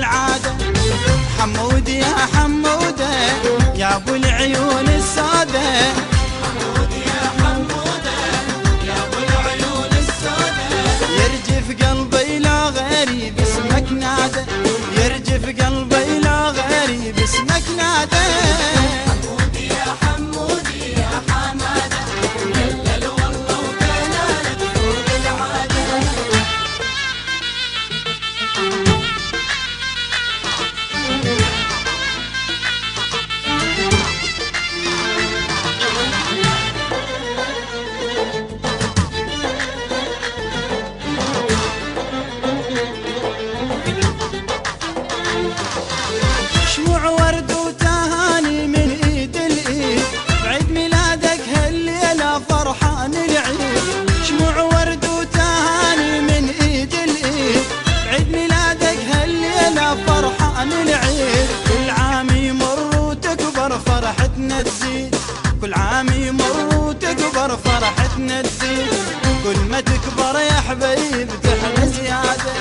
العادة. حمود يا حمودة يا ابو العيون السادة، حمود يا حمودة يا ابو العيون السادة. يرجف قلبي لا غريب اسمك نادى، يرجف قلبي لا غريب اسمك نادى. حمود يا حمود يا حمادة، دلل والله ودلالك فوق العادة. شموع ورد وتهاني من ايد الايد، بعيد ميلادك هالليلة فرحان العيد. شموع ورد وتهاني من ايد الايد، بعيد ميلادك هالليلة فرحان العيد. كل عام يمر وتكبر فرحتنا تزيد، كل عام يمر وتكبر فرحتنا تزيد. كل ما تكبر يا حبيب تحلى زيادة،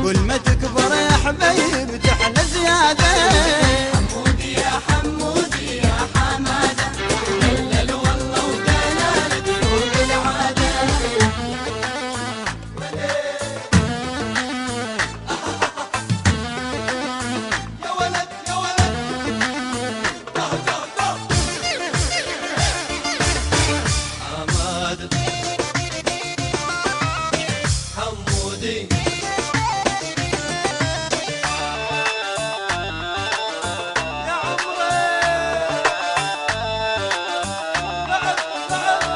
كل ما تكبر يا حبيب تحلى زيادة. حمود يا حمود يا حمادة، دلل والله ودلالك فوق العادة. يا ولد يا ولد ده ده ده. حمادة حمودي يا عمري بعد بعد.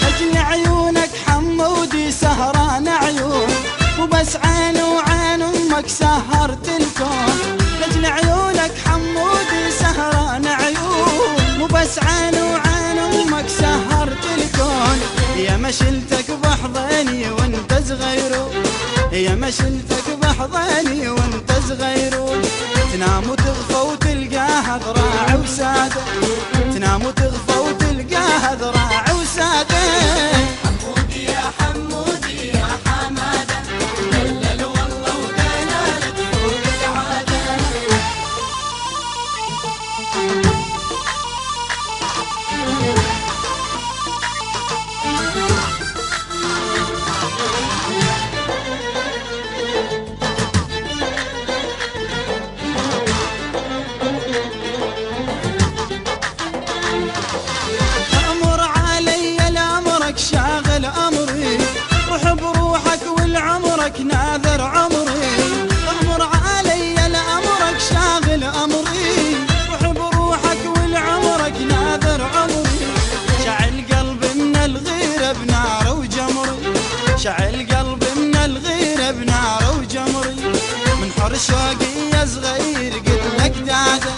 أجل عيونك حمودي سهران عيون، وبس عين وعين امك سهرت الكون. لأجل عيونك حمودي سهران عيون، وبس عين وعين امك سهرت الكون. يا ما شلتك بحضني وانت صغير، يا ما شلتك بحضني وانت صغير. تنام وتغفى وتلقاها ذراع وسادة، تنام وتغفى وتلقاها ذراع وسادة. حمود يا حمود يا حمادة، دلل والله ودلالك فوق العادة. أمر علي لأمرك شاغل أمري، روح بروحك والعمرك ناذر عمري. أمر علي لأمرك شاغل أمري، روح بروحك والعمرك ناذر عمري. شعل قلبي من الغيرة بنار وجمري، شعل قلبي من الغيرة بنار وجمري. من حر شوقي يا صغير قلت لك داده،